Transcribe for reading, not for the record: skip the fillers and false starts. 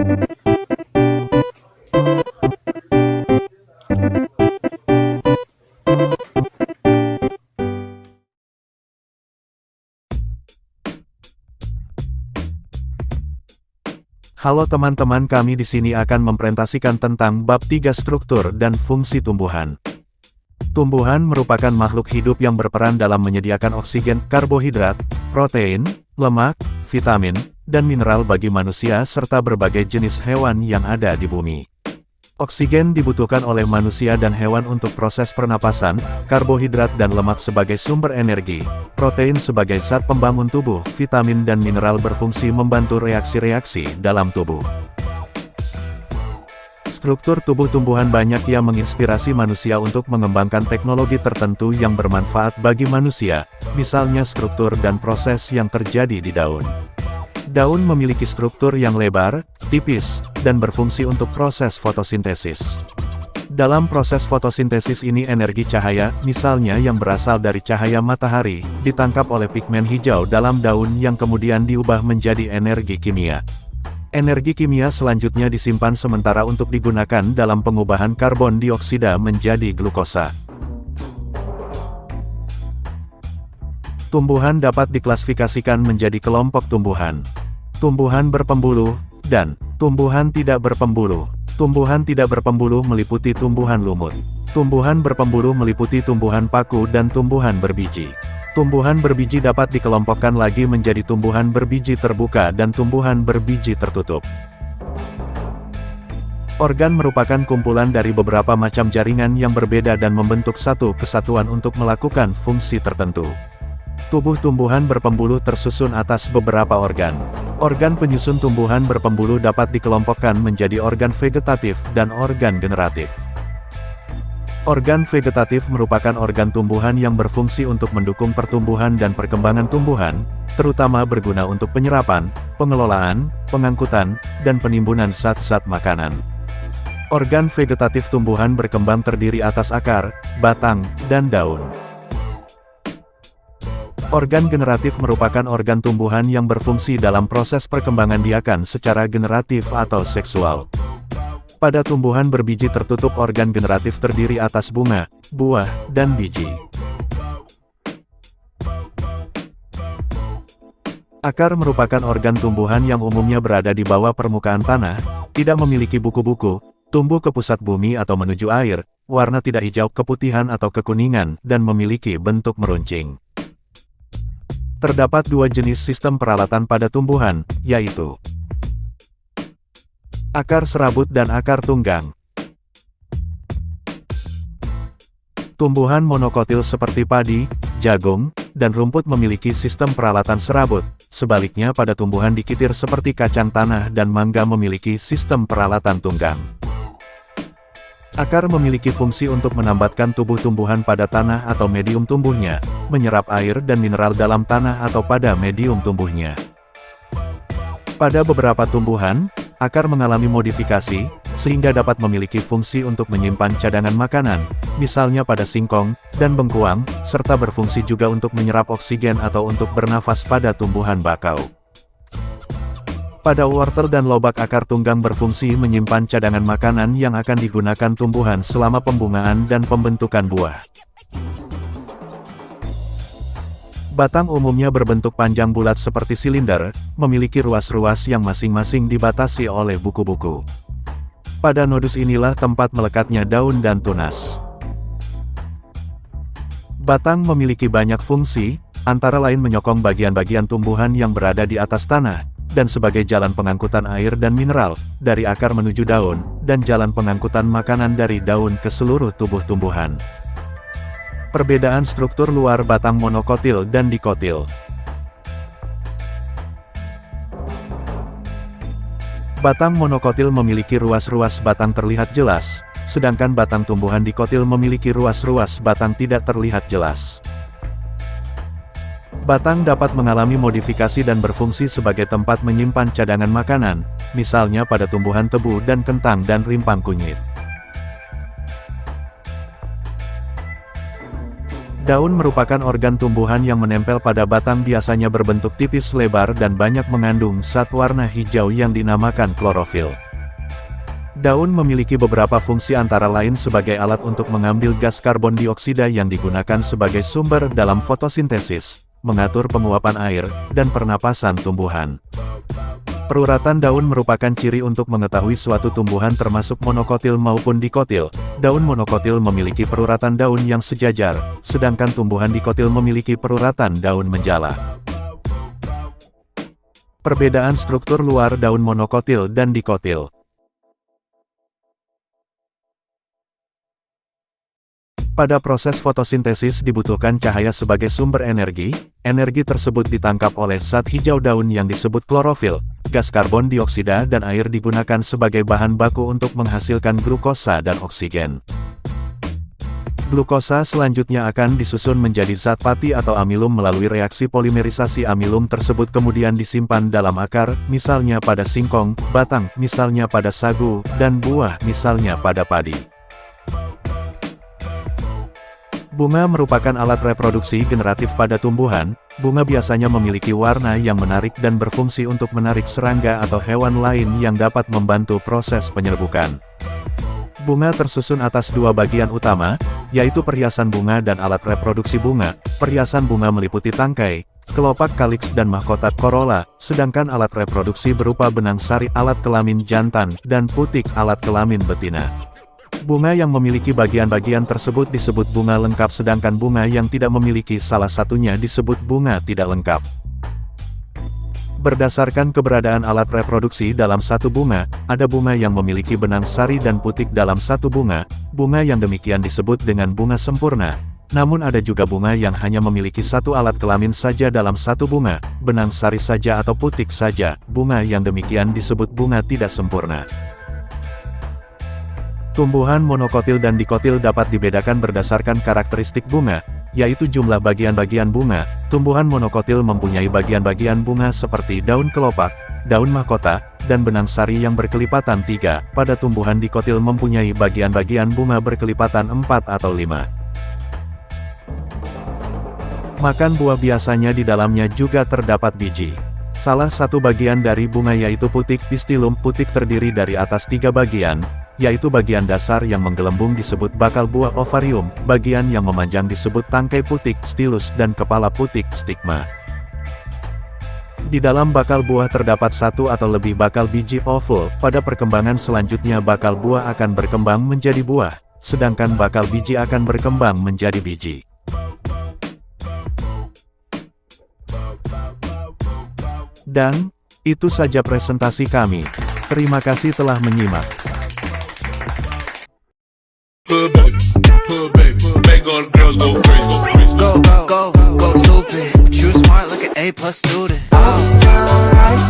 Halo teman-teman, kami di sini akan mempresentasikan tentang bab 3 struktur dan fungsi tumbuhan. Tumbuhan merupakan makhluk hidup yang berperan dalam menyediakan oksigen, karbohidrat, protein, lemak, vitamin, dan mineral bagi manusia serta berbagai jenis hewan yang ada di bumi. Oksigen dibutuhkan oleh manusia dan hewan untuk proses pernapasan, karbohidrat dan lemak sebagai sumber energi, protein sebagai zat pembangun tubuh, vitamin dan mineral berfungsi membantu reaksi-reaksi dalam tubuh. Struktur tubuh tumbuhan banyak yang menginspirasi manusia untuk mengembangkan teknologi tertentu yang bermanfaat bagi manusia, misalnya struktur dan proses yang terjadi di daun. Daun memiliki struktur yang lebar, tipis, dan berfungsi untuk proses fotosintesis. Dalam proses fotosintesis ini energi cahaya, misalnya yang berasal dari cahaya matahari, ditangkap oleh pigmen hijau dalam daun yang kemudian diubah menjadi energi kimia. Energi kimia selanjutnya disimpan sementara untuk digunakan dalam pengubahan karbon dioksida menjadi glukosa. Tumbuhan dapat diklasifikasikan menjadi kelompok tumbuhan. Tumbuhan berpembuluh, dan tumbuhan tidak berpembuluh. Tumbuhan tidak berpembuluh meliputi tumbuhan lumut. Tumbuhan berpembuluh meliputi tumbuhan paku dan tumbuhan berbiji. Tumbuhan berbiji dapat dikelompokkan lagi menjadi tumbuhan berbiji terbuka dan tumbuhan berbiji tertutup. Organ merupakan kumpulan dari beberapa macam jaringan yang berbeda dan membentuk satu kesatuan untuk melakukan fungsi tertentu. Tubuh tumbuhan berpembuluh tersusun atas beberapa organ. Organ penyusun tumbuhan berpembuluh dapat dikelompokkan menjadi organ vegetatif dan organ generatif. Organ vegetatif merupakan organ tumbuhan yang berfungsi untuk mendukung pertumbuhan dan perkembangan tumbuhan, terutama berguna untuk penyerapan, pengelolaan, pengangkutan, dan penimbunan zat-zat makanan. Organ vegetatif tumbuhan berkembang terdiri atas akar, batang, dan daun. Organ generatif merupakan organ tumbuhan yang berfungsi dalam proses perkembangan biakan secara generatif atau seksual. Pada tumbuhan berbiji tertutup, organ generatif terdiri atas bunga, buah, dan biji. Akar merupakan organ tumbuhan yang umumnya berada di bawah permukaan tanah, tidak memiliki buku-buku, tumbuh ke pusat bumi atau menuju air, warna tidak hijau, keputihan atau kekuningan, dan memiliki bentuk meruncing. Terdapat dua jenis sistem peralatan pada tumbuhan, yaitu akar serabut dan akar tunggang. Tumbuhan monokotil seperti padi, jagung, dan rumput memiliki sistem peralatan serabut, sebaliknya pada tumbuhan dikitir seperti kacang tanah dan mangga memiliki sistem peralatan tunggang. Akar memiliki fungsi untuk menambatkan tubuh tumbuhan pada tanah atau medium tumbuhnya, menyerap air dan mineral dalam tanah atau pada medium tumbuhnya. Pada beberapa tumbuhan, akar mengalami modifikasi, sehingga dapat memiliki fungsi untuk menyimpan cadangan makanan, misalnya pada singkong dan bengkuang, serta berfungsi juga untuk menyerap oksigen atau untuk bernafas pada tumbuhan bakau. Pada wortel dan lobak, akar tunggang berfungsi menyimpan cadangan makanan yang akan digunakan tumbuhan selama pembungaan dan pembentukan buah. Batang umumnya berbentuk panjang bulat seperti silinder, memiliki ruas-ruas yang masing-masing dibatasi oleh buku-buku. Pada nodus inilah tempat melekatnya daun dan tunas. Batang memiliki banyak fungsi, antara lain menyokong bagian-bagian tumbuhan yang berada di atas tanah, dan sebagai jalan pengangkutan air dan mineral, dari akar menuju daun, dan jalan pengangkutan makanan dari daun ke seluruh tubuh tumbuhan. Perbedaan struktur luar batang monokotil dan dikotil. Batang monokotil memiliki ruas-ruas batang terlihat jelas, sedangkan batang tumbuhan dikotil memiliki ruas-ruas batang tidak terlihat jelas. Batang dapat mengalami modifikasi dan berfungsi sebagai tempat menyimpan cadangan makanan, misalnya pada tumbuhan tebu dan kentang dan rimpang kunyit. Daun merupakan organ tumbuhan yang menempel pada batang, biasanya berbentuk tipis lebar dan banyak mengandung zat warna hijau yang dinamakan klorofil. Daun memiliki beberapa fungsi, antara lain sebagai alat untuk mengambil gas karbon dioksida yang digunakan sebagai sumber dalam fotosintesis, mengatur penguapan air, dan pernapasan tumbuhan. Peruratan daun merupakan ciri untuk mengetahui suatu tumbuhan termasuk monokotil maupun dikotil. Daun monokotil memiliki peruratan daun yang sejajar, sedangkan tumbuhan dikotil memiliki peruratan daun menjala. Perbedaan struktur luar daun monokotil dan dikotil. Pada proses fotosintesis dibutuhkan cahaya sebagai sumber energi. Energi tersebut ditangkap oleh zat hijau daun yang disebut klorofil. Gas karbon dioksida dan air digunakan sebagai bahan baku untuk menghasilkan glukosa dan oksigen. Glukosa selanjutnya akan disusun menjadi zat pati atau amilum melalui reaksi polimerisasi. Amilum tersebut kemudian disimpan dalam akar, misalnya pada singkong, batang, misalnya pada sagu, dan buah, misalnya pada padi. Bunga merupakan alat reproduksi generatif pada tumbuhan. Bunga biasanya memiliki warna yang menarik dan berfungsi untuk menarik serangga atau hewan lain yang dapat membantu proses penyerbukan. Bunga tersusun atas dua bagian utama, yaitu perhiasan bunga dan alat reproduksi bunga. Perhiasan bunga meliputi tangkai, kelopak kaliks dan mahkota korola, sedangkan alat reproduksi berupa benang sari alat kelamin jantan dan putik alat kelamin betina. Bunga yang memiliki bagian-bagian tersebut disebut bunga lengkap, sedangkan bunga yang tidak memiliki salah satunya disebut bunga tidak lengkap. Berdasarkan keberadaan alat reproduksi dalam satu bunga, ada bunga yang memiliki benang sari dan putik dalam satu bunga. Bunga yang demikian disebut dengan bunga sempurna. Namun ada juga bunga yang hanya memiliki satu alat kelamin saja dalam satu bunga, benang sari saja atau putik saja. Bunga yang demikian disebut bunga tidak sempurna. Tumbuhan monokotil dan dikotil dapat dibedakan berdasarkan karakteristik bunga, yaitu jumlah bagian-bagian bunga. Tumbuhan monokotil mempunyai bagian-bagian bunga seperti daun kelopak, daun mahkota, dan benang sari yang berkelipatan 3. Pada tumbuhan dikotil mempunyai bagian-bagian bunga berkelipatan 4 atau 5. Makan buah biasanya di dalamnya juga terdapat biji. Salah satu bagian dari bunga yaitu putik pistilum. Putik terdiri dari atas 3 bagian, yaitu bagian dasar yang menggelembung disebut bakal buah ovarium, bagian yang memanjang disebut tangkai putik stilus, dan kepala putik stigma. Di dalam bakal buah terdapat satu atau lebih bakal biji ovul. Pada perkembangan selanjutnya bakal buah akan berkembang menjadi buah, sedangkan bakal biji akan berkembang menjadi biji. Dan, itu saja presentasi kami. Terima kasih telah menyimak. Go stupid. True smart like an A+ student. Alright,